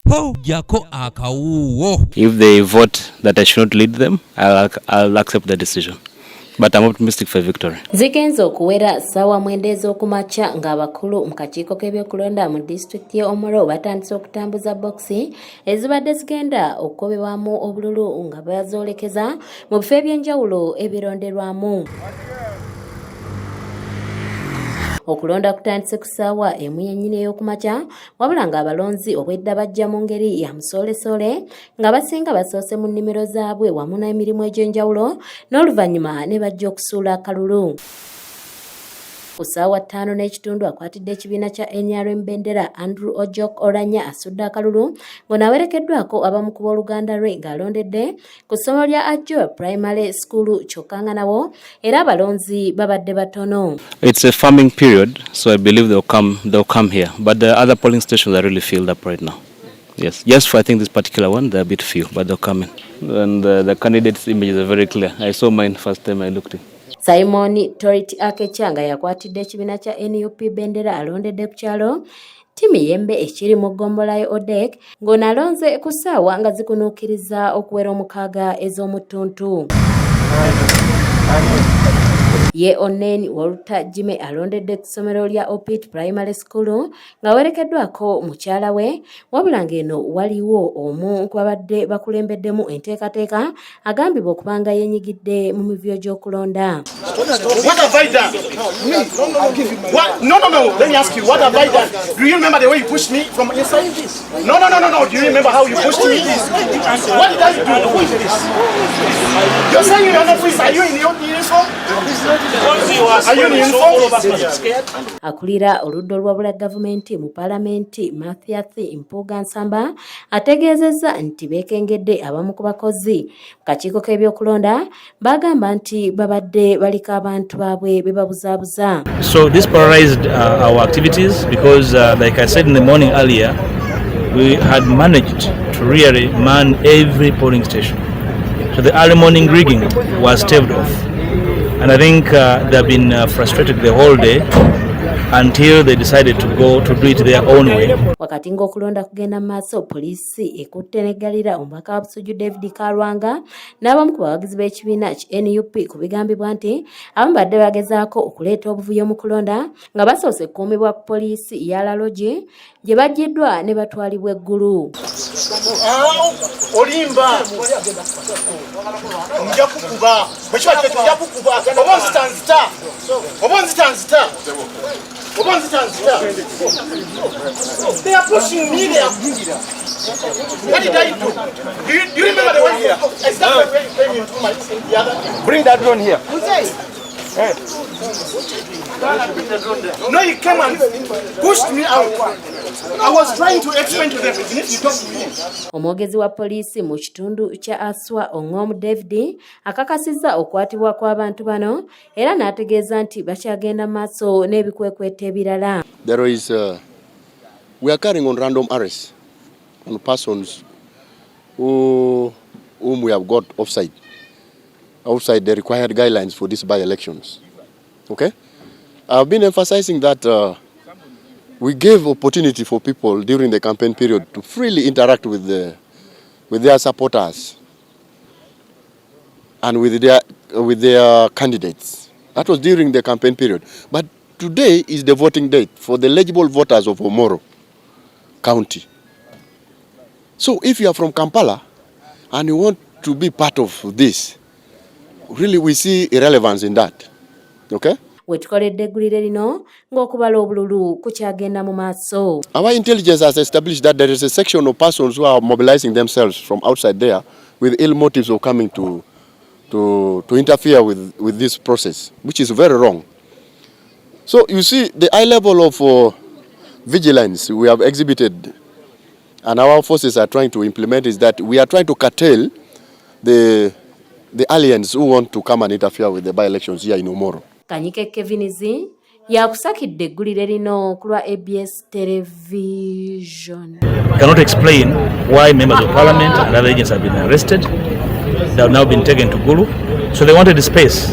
po jako akawuwo. If they vote that I should not lead them, I'll accept the decision. But I'm optimistic for victory. Zigenzo okuwera ssaawa mwenda ez'okumakya ng'abakulu mu kakiiko k'ebyokulonda mu disitulikiti y'Omoro batandise okutambuza bokisi ezibadde zigenda okukobebwamu obululu nga bazoolekeza mu bifo eby'enjawulo ebironderwamu. Okulonda kutandise ku ssaawa emu yennyini ey'okumakya wabula ng'abalonzi obwedda bajja mu ngeri ya musoolesole nga basinga basoose mu nnimiro zaabwe wamu n'emirimu egy'enjawulo n'oluvannyuma ne bajja okusuula akalulu. Ku ssaawa 5:30 akwatidde ekibiina kya NRM Bendera Andrew Ojok Oranya asudde akalulu ng'onaawerekeddwako abamu ku booluganda lwe ng'alondedde ku ssomero lya Ajjo Primary School kyokka nga nabo era abalonzi babadde batono. It's a farming period, so I believe they'll come here. But the other polling stations are really filled up right now. Yes, just for I think this particular one, they're a bit few, but they'll come in. And the candidates' images are very clear. I saw mine first time I looked in. Simon Toriti Akechanga yakwatidde ekibiina kya NUP Bendera alondedde ku kyalo Timi Yembe ekiri mu ggombolola ya ODEC ng'onalonze ku ssaawa nga zikunuukiriza okuwera 6 ez'omutuntu. Ye Oneni Walter Jime alondedde ku ssomero lya Opit Primary School ng'awerekeddwako mukyala we wabula ng'eno waliwo omu ku babadde bakulembeddemu enteekateeka agambibwa okubanga yeenyigidde mu mivyo gy'okulonda. What have I done? What? No. Let me ask you, what have I done? Do you remember the way you pushed me from inside this? No. Do you remember how you pushed me? What did I do? Who is this? You're saying you're not free. Are you in your uniform? Are you in uniform? Akulira oludda olwabula gavumenti mu palamenti Mathias Mpuuga Nsamba ategeezezza nti beekengedde abamu ku bakozi mu kakiiko k'ebyokulonda bagamba nti babadde balika abantu baabwe bebabuzaabuza. So this paralyzed our activities because like I said in the morning earlier, we had managed to really man every polling station. So the early morning rigging was staved off. And I think they've been frustrated the whole day until they decided to go to do it their own way. Wakati ng'okulonda kugenda mu maaso, poliisi ekutte n'eggalira omubaka wa Busujju David Kalwanga n'abamu ku bawagizi b'ekibiina ki NUP ku bigambibwa nti abamu badde bagezaako okuleeta obuvuyo mu kulonda nga basoose kukuumibwa ku poliisi ya Laloje gye baggiddwa ne batwalibwa eggulu. Olimba nja kukuba nja kukuba obonzitanzita they are pushing me there. What did I do? Do you remember the way you came into my the other? Bring that drone here. Hey. No, you came and pushed me out. I was trying to explain to them. You talk to me. Omwogezi wa poliisi mu kitundu kya Aswa Ong'omu David akakasizza okwatibwa kw'abantu bano era n'ategeeza nti bakyagenda maaso n'ebikwekweta ebirala. There is we are carrying on random arrests on persons whom we have got outside the required guidelines for these by-elections. Okay? I've been emphasizing that we gave opportunity for people during the campaign period to freely interact with their supporters and with their candidates. That was during the campaign period. But today is the voting date for the eligible voters of Omoro County. So if you are from Kampala and you want to be part of this, really we see irrelevance in that. Okay? Wetukoledde eggulire lino ng'okubala obululu kukyagenda mu maaso. Our intelligence has established that there is a section of persons who are mobilizing themselves from outside there with ill motives of coming to interfere with this process, which is very wrong. So you see the high level of vigilance we have exhibited and our forces are trying to implement is that we are trying to curtail the aliens who want to come and interfere with the by-elections here in Omoro. Kanyike Kevinizi yakusakidde eggulire lino ku lwa ABS television. Cannot explain why members of parliament and other agents have been arrested. They have now been taken to Gulu. So they wanted space